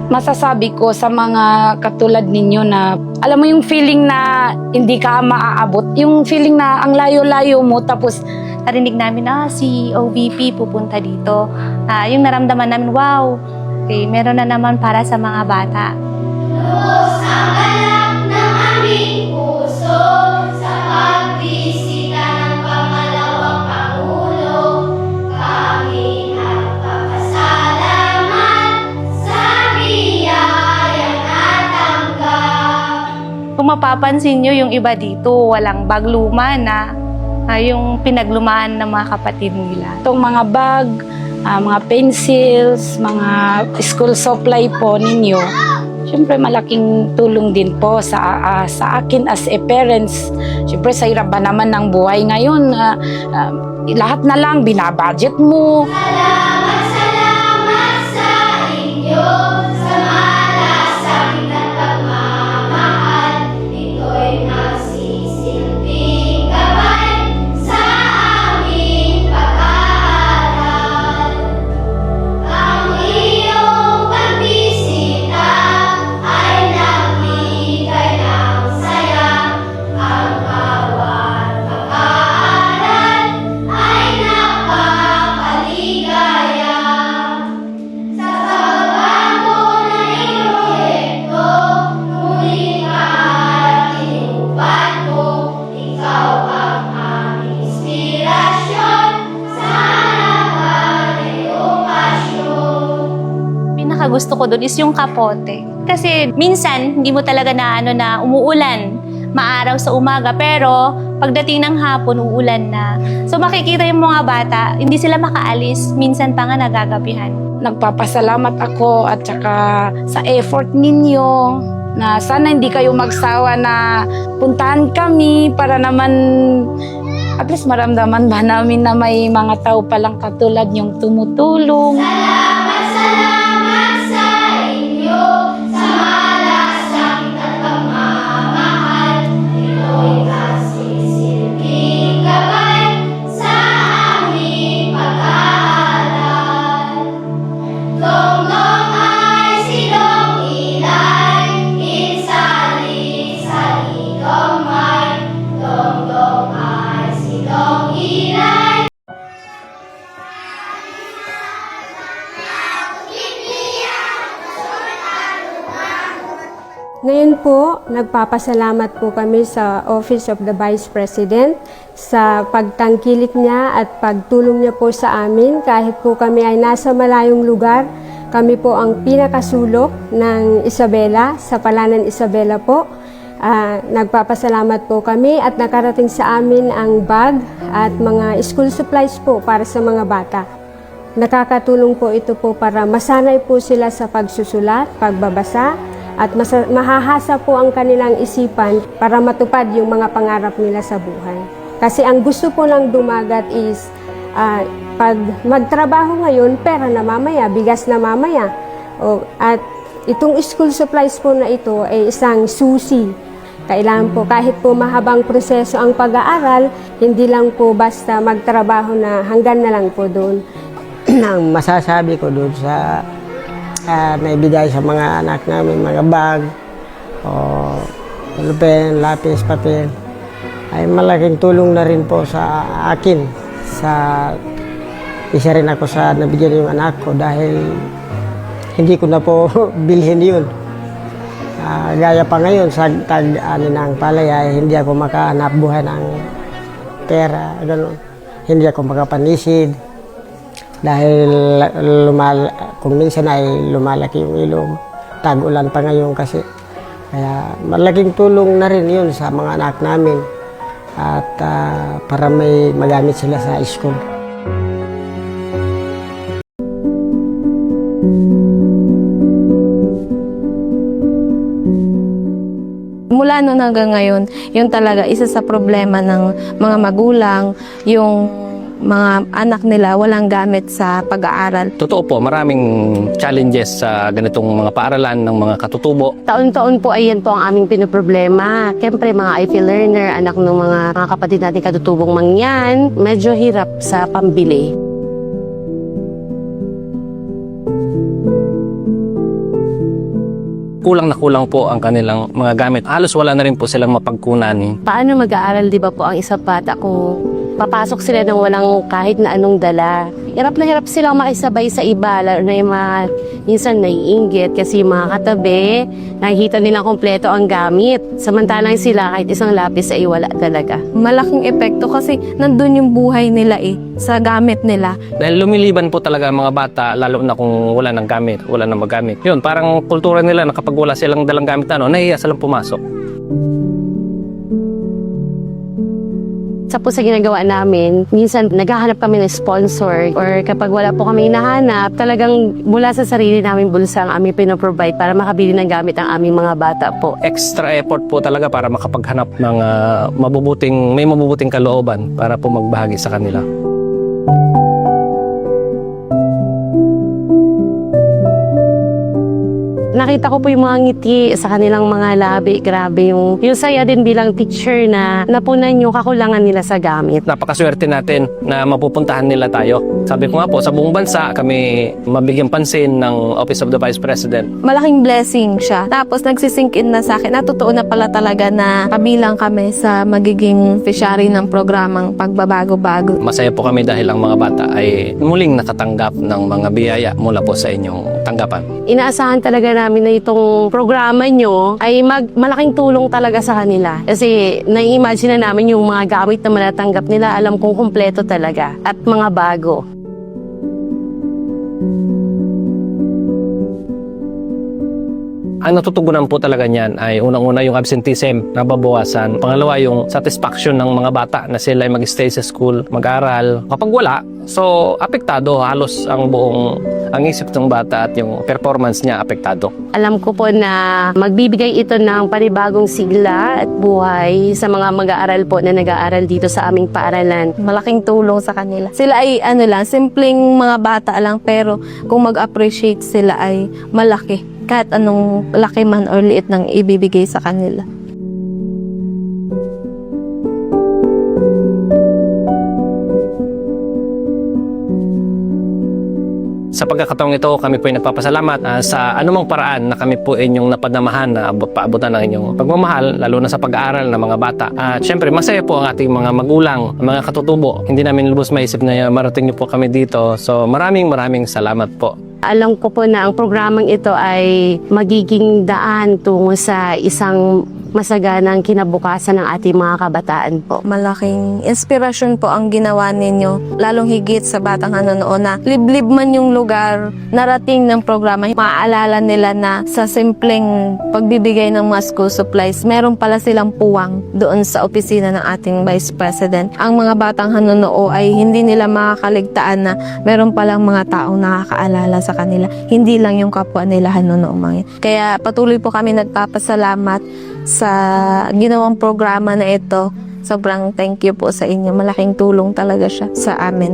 masasabi ko sa mga katulad ninyo na alam mo yung feeling na hindi ka maaabot, yung feeling na ang layo-layo mo tapos Narinig namin na si OVP pupunta dito. Yung naramdaman namin, wow, okay, meron na naman para sa mga bata. Lubos ang galak ng aming puso sa pagbisita ng pangalawang Pangulo. Kami nagpapasalamat sa biyayang natanggap. Kung mapapansin nyo yung iba dito, walang bag luma na yung pinaglumaan ng mga kapatid nila. itong mga bag, mga pencils, mga school supply po ninyo, syempre malaking tulong din po sa akin as a parents. Syempre sa hirap ba naman ng buhay ngayon, lahat na lang binabudget mo. Salamat sa inyo sa malasakit at pagmamahal. Ito'y nagsisilbing gabay sa aming pag-aaral. Ang iyong pagbisita ay nagbigay ng saya. Ang bawat pag-aaral ay napakaligaya. Sa pagbabago na iyong proyekto, muli ka at inubad mo. Ikaw ang aming inspirasyon sa halaga ng iyong pasyon. Pinakagusto ko doon is yung kapote. Kasi minsan, hindi mo talaga na umuulan, maaraw sa umaga, pero pagdating ng hapon, uulan na. So makikita yung mga bata, hindi sila makaalis, minsan pa nga nagagabihan. Nagpapasalamat ako at saka sa effort ninyo na sana hindi kayo magsawa na puntahan kami para naman at least maramdaman ba namin na may mga tao palang katulad yung tumutulong. Salamat sa inyo sa malasakit at pagmamahal. Ito'y nagsisilbing gabay sa aming pag-aaral. Dong-dong ay silong ilay, insali-sali gomay. Dong-dong ay silong ilay. Ngayon po, nagpapasalamat po kami sa Office of the Vice President sa pagtangkilik niya at pagtulong niya po sa amin kahit po kami ay nasa malayong lugar. Kami po ang pinakasulok ng Isabela, sa Palanan Isabela po. Nagpapasalamat po kami at nakarating sa amin ang bag at mga school supplies po para sa mga bata. Nakakatulong po ito po para masanay po sila sa pagsusulat, pagbabasa, at mahahasa po ang kanilang isipan para matupad yung mga pangarap nila sa buhay. Kasi ang gusto po ng dumagat is pag magtrabaho ngayon, pera na mamaya, bigas na mamaya. At itong school supplies po na ito ay isang susi. Kailangan po kahit po mahabang proseso ang pag-aaral, hindi lang po basta magtrabaho na hanggang na lang po doon. Ang masasabi ko doon sa naibigay sa mga anak namin, mga bag, o pen, lapis, papel, ay malaking tulong na rin po sa akin. Isa rin ako sa nabigyan yung anak ko dahil hindi ko na po bilhin yun. Gaya pa ngayon sa tag-ani ng palay ay hindi ako makahanap buhay ng pera, ganun. Hindi ako makapanisid. Dahil kung minsan ay lumalaki yung ilog, tag-ulan pa ngayon kasi. Kaya malaking tulong na rin yun sa mga anak namin at para may magamit sila sa school. Mula noon hanggang ngayon, yun talaga isa sa problema ng mga magulang, yung mga anak nila walang gamit sa pag-aaral. Totoo po, maraming challenges sa ganitong mga paaralan ng mga katutubo. Taon-taon po ay yan po ang aming pinoproblema. Siyempre mga IP learner, anak ng mga kapatid natin katutubong mangyan, medyo hirap sa pambili. kulang na kulang po ang kanilang mga gamit. Halos wala na rin po silang mapagkunan. Paano mag-aaral, di ba po, ang isang bata kung papasok sila ng walang kahit na anong dala? Hirap na hirap silang makisabay sa iba, lalo na yung mga minsan naiinggit kasi yung mga katabi, nakikita nilang kompleto ang gamit. Samantalang sila kahit isang lapis ay wala talaga. Malaking epekto kasi nandun yung buhay nila sa gamit nila. Dahil lumiliban po talaga ang mga bata, lalo na kung wala ng gamit, wala nang magamit. Yun, parang kultura nila na kapag wala silang dalang gamit nahihiya silang pumasok. Sa po sa ginagawa namin, minsan naghahanap kami ng sponsor or kapag wala po kami nahanap, talagang mula sa sarili namin bulsa ang aming pinoprovide para makabili ng gamit ang aming mga bata po. Extra effort po talaga para makapaghanap ng may mabubuting kalooban para po magbahagi sa kanila. Nakita ko po yung mga ngiti sa kanilang mga labi. Grabe yung saya din bilang teacher na napunan yung kakulangan nila sa gamit. Napakaswerte natin na mapupuntahan nila tayo. Sabi ko nga po, sa buong bansa kami mabigyan pansin ng Office of the Vice President. Malaking blessing siya. Tapos nagsisink in na sa akin na totoo na pala talaga na kabilang kami sa magiging fishery ng programang pagbabago-bago. Masaya po kami dahil ang mga bata ay muling nakatanggap ng mga biyaya mula po sa inyong tanggapan. Inaasahan talaga namin na itong programa nyo ay malaking tulong talaga sa kanila. Kasi nai-imagine na namin yung mga gamit na manatanggap nila, alam kong kumpleto talaga at mga bago. Ang natutugunan po talaga niyan ay unang-una yung absenteeism na babawasan. Pangalawa yung satisfaction ng mga bata na sila ay mag-stay sa school, mag-aral. Kapag wala, so apektado halos ang isip ng bata at yung performance niya apektado. Alam ko po na magbibigay ito ng panibagong sigla at buhay sa mga mag-aaral po na nag-aaral dito sa aming paaralan. Malaking tulong sa kanila. Sila ay simpleng mga bata lang pero kung mag-appreciate sila ay malaki. Kahit anong laki man or liit nang ibibigay sa kanila. Sa pagkakataong ito, kami po ay nagpapasalamat sa anumang paraan na kami po inyong napadamahan na paabutan ng inyong pagmamahal, lalo na sa pag-aaral ng mga bata. At syempre, masaya po ang ating mga magulang, mga katutubo. Hindi namin lubos maisip na marating niyo po kami dito. So maraming salamat po. Alam ko po na ang programang ito ay magiging daan tungo sa isang masaganang kinabukasan ng ating mga kabataan po. Malaking inspirasyon po ang ginawa ninyo, lalong higit sa batang nanonood na liblib man yung lugar, narating ng programa, maaalala nila na sa simpleng pagbibigay ng mga school supplies, meron pala silang puwang doon sa opisina ng ating Vice President. Ang mga batang nanonood ay hindi nila makakaligtaan na meron palang mga taong nakakaalala sa kanila. Hindi lang yung kapwa nila nanonood. Kaya patuloy po kami nagpapasalamat sa ginawang programa na ito. Sobrang thank you po sa inyo. Malaking tulong talaga siya sa amin.